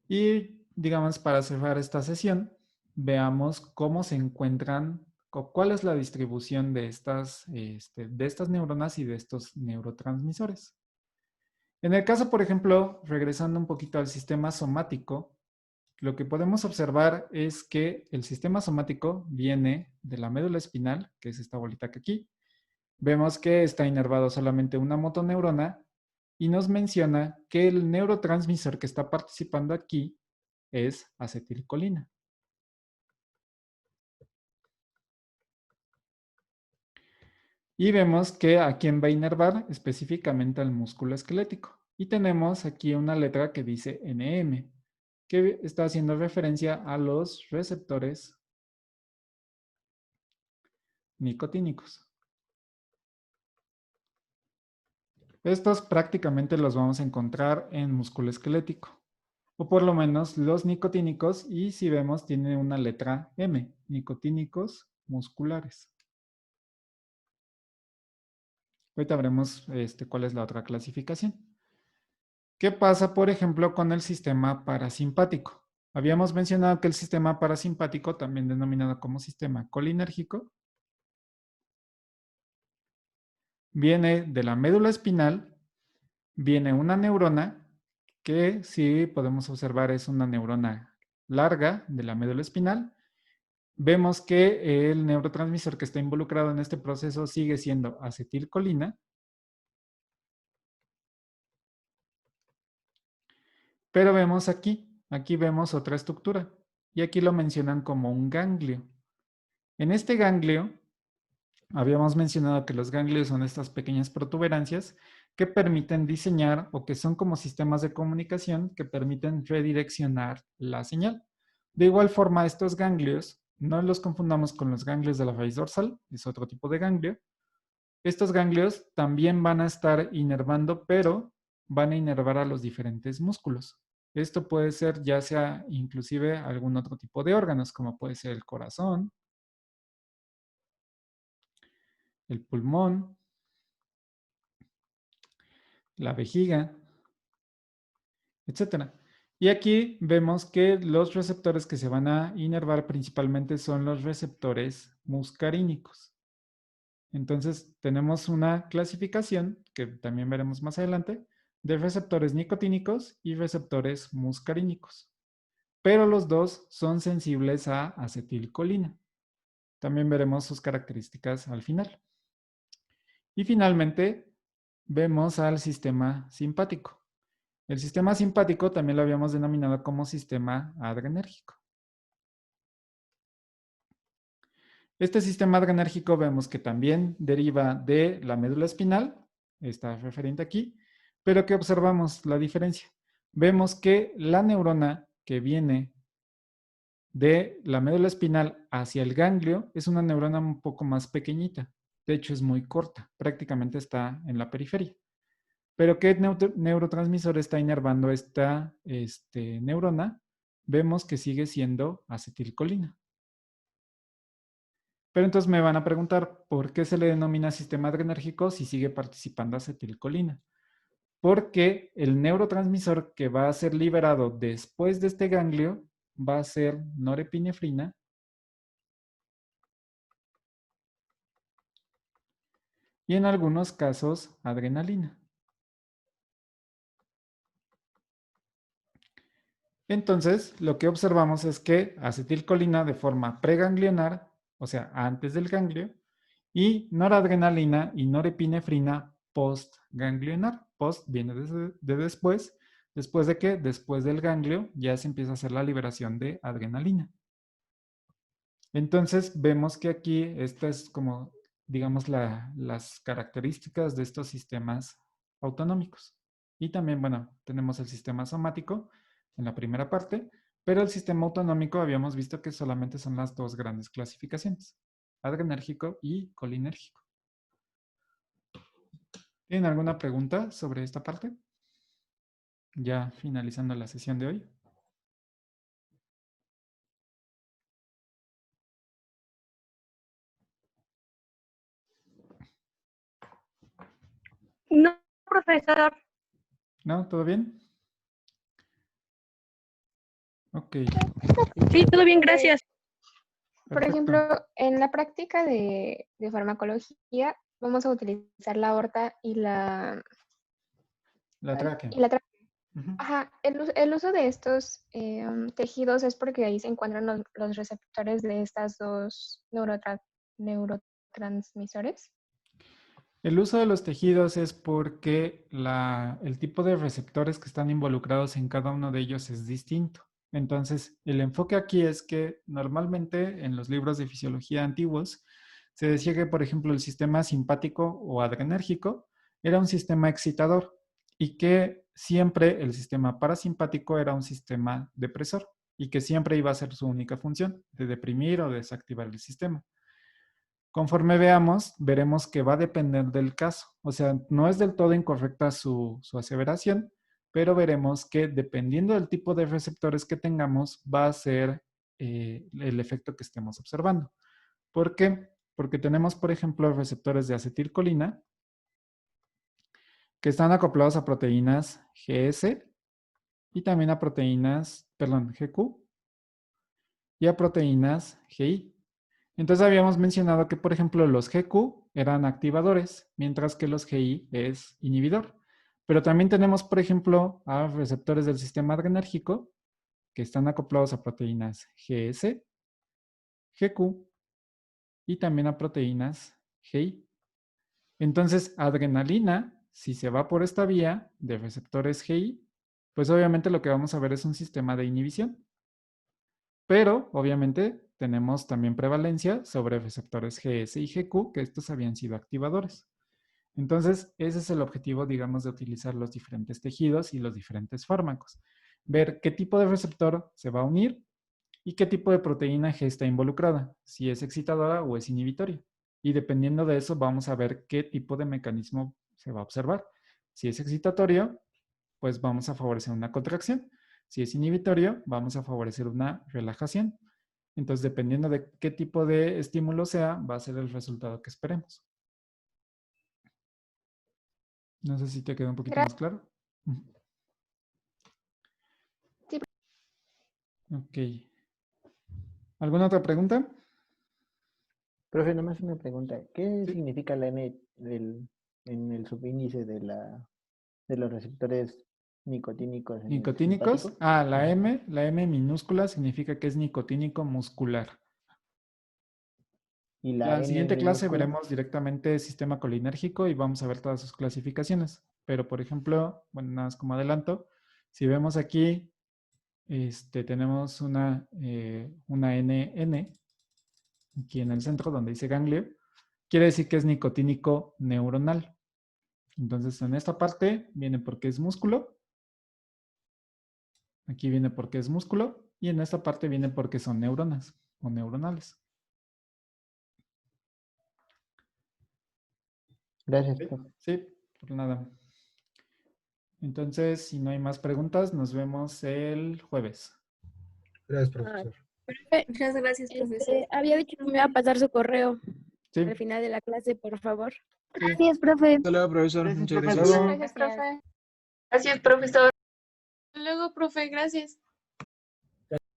Speaker 1: Y digamos, para cerrar esta sesión, veamos cómo se encuentran, cuál es la distribución de estas neuronas y de estos neurotransmisores. En el caso, por ejemplo, regresando un poquito al sistema somático, lo que podemos observar es que el sistema somático viene de la médula espinal, que es esta bolita que aquí. Vemos que está inervado solamente una motoneurona y nos menciona que el neurotransmisor que está participando aquí es acetilcolina. Y vemos que a quién va a inervar específicamente al músculo esquelético. Y tenemos aquí una letra que dice NM, que está haciendo referencia a los receptores nicotínicos. Estos prácticamente los vamos a encontrar en músculo esquelético, o por lo menos los nicotínicos, y si vemos tiene una letra M, nicotínicos musculares. Ahorita veremos cuál es la otra clasificación. ¿Qué pasa, por ejemplo, con el sistema parasimpático? Habíamos mencionado que el sistema parasimpático, también denominado como sistema colinérgico, viene de la médula espinal, viene una neurona, que si podemos observar es una neurona larga de la médula espinal. Vemos que el neurotransmisor que está involucrado en este proceso sigue siendo acetilcolina. Pero vemos aquí vemos otra estructura y aquí lo mencionan como un ganglio. En este ganglio, habíamos mencionado que los ganglios son estas pequeñas protuberancias que permiten diseñar o que son como sistemas de comunicación que permiten redireccionar la señal. De igual forma, estos ganglios, no los confundamos con los ganglios de la raíz dorsal, es otro tipo de ganglio. Estos ganglios también van a estar inervando, pero van a inervar a los diferentes músculos. Esto puede ser ya sea inclusive algún otro tipo de órganos, como puede ser el corazón, el pulmón, la vejiga, etc. Y aquí vemos que los receptores que se van a inervar principalmente son los receptores muscarínicos. Entonces tenemos una clasificación, que también veremos más adelante, de receptores nicotínicos y receptores muscarínicos. Pero los dos son sensibles a acetilcolina. También veremos sus características al final. Y finalmente, vemos al sistema simpático. El sistema simpático también lo habíamos denominado como sistema adrenérgico. Este sistema adrenérgico vemos que también deriva de la médula espinal, está referente aquí, pero que observamos la diferencia. Vemos que la neurona que viene de la médula espinal hacia el ganglio es una neurona un poco más pequeñita. De hecho, es muy corta, prácticamente está en la periferia. Pero ¿qué neurotransmisor está inervando esta neurona? Vemos que sigue siendo acetilcolina. Pero entonces me van a preguntar, ¿por qué se le denomina sistema adrenérgico si sigue participando acetilcolina? Porque el neurotransmisor que va a ser liberado después de este ganglio va a ser norepinefrina y en algunos casos adrenalina. Entonces, lo que observamos es que acetilcolina de forma preganglionar, o sea, antes del ganglio, y noradrenalina y norepinefrina postganglionar. Post viene de después. ¿Después de qué? Después del ganglio ya se empieza a hacer la liberación de adrenalina. Entonces, vemos que aquí esta es como, digamos, las características de estos sistemas autonómicos. Y también, bueno, tenemos el sistema somático en la primera parte, pero el sistema autonómico habíamos visto que solamente son las dos grandes clasificaciones, adrenérgico y colinérgico. ¿Tienen alguna pregunta sobre esta parte? Ya finalizando la sesión de hoy.
Speaker 6: No, profesor.
Speaker 1: ¿No? ¿Todo bien? Ok.
Speaker 6: Sí, todo bien, gracias.
Speaker 9: Por
Speaker 1: Perfecto.
Speaker 9: ejemplo, en la práctica de farmacología vamos a utilizar la aorta y la
Speaker 1: tráquea.
Speaker 9: tráquea.
Speaker 1: Ujú.
Speaker 9: Ajá, el uso de estos tejidos es porque ahí se encuentran los receptores de estas dos neurotransmisores.
Speaker 1: El uso de los tejidos es porque el tipo de receptores que están involucrados en cada uno de ellos es distinto. Entonces, el enfoque aquí es que normalmente en los libros de fisiología antiguos se decía que, por ejemplo, el sistema simpático o adrenérgico era un sistema excitador y que siempre el sistema parasimpático era un sistema depresor y que siempre iba a ser su única función, de deprimir o desactivar el sistema. Conforme veamos, veremos que va a depender del caso. O sea, no es del todo incorrecta su aseveración, pero veremos que dependiendo del tipo de receptores que tengamos, va a ser el efecto que estemos observando. ¿Por qué? Porque tenemos, por ejemplo, receptores de acetilcolina que están acoplados a proteínas GS y también a proteínas, perdón, GQ y a proteínas GI. Entonces habíamos mencionado que, por ejemplo, los GQ eran activadores, mientras que los GI es inhibidor. Pero también tenemos, por ejemplo, a receptores del sistema adrenérgico que están acoplados a proteínas GS, GQ y también a proteínas GI. Entonces, adrenalina, si se va por esta vía de receptores GI, pues obviamente lo que vamos a ver es un sistema de inhibición. Pero, obviamente, tenemos también prevalencia sobre receptores GS y GQ, que estos habían sido activadores. Entonces, ese es el objetivo, digamos, de utilizar los diferentes tejidos y los diferentes fármacos. Ver qué tipo de receptor se va a unir y qué tipo de proteína G está involucrada, si es excitadora o es inhibitoria. Y dependiendo de eso, vamos a ver qué tipo de mecanismo se va a observar. Si es excitatorio, pues vamos a favorecer una contracción. Si es inhibitorio, vamos a favorecer una relajación. Entonces, dependiendo de qué tipo de estímulo sea, va a ser el resultado que esperemos. No sé si te quedó un poquito más claro.
Speaker 9: Sí.
Speaker 1: Ok. ¿Alguna otra pregunta?
Speaker 10: Profe, nada más una pregunta. ¿Qué significa la M en el subíndice de los receptores nicotínicos?
Speaker 1: ¿Nicotínicos? Ah, la M minúscula significa que es nicotínico muscular.
Speaker 10: Y
Speaker 1: La
Speaker 10: N
Speaker 1: siguiente clase
Speaker 10: minúscula.
Speaker 1: veremos directamente sistema colinérgico y vamos a ver todas sus clasificaciones. Pero, por ejemplo, bueno, nada más como adelanto, si vemos aquí, tenemos una NN aquí en el centro donde dice ganglio, quiere decir que es nicotínico neuronal. Entonces, en esta parte viene porque es músculo. Aquí viene porque es músculo. Y en esta parte viene porque son neuronas o neuronales.
Speaker 10: Gracias, profe.
Speaker 1: Sí, por nada. Entonces, si no hay más preguntas, nos vemos el jueves.
Speaker 11: Gracias, profesor.
Speaker 4: Profe,
Speaker 7: Muchas gracias, profesor.
Speaker 4: había dicho que me iba a pasar su correo
Speaker 1: Sí.
Speaker 4: al final de la clase, por favor.
Speaker 6: Gracias, profe.
Speaker 2: Hasta luego, profesor.
Speaker 5: Gracias,
Speaker 2: Muchas
Speaker 5: profesor.
Speaker 2: gracias.
Speaker 9: Gracias, profe.
Speaker 3: Gracias, profesor.
Speaker 7: Hasta luego, profe, gracias.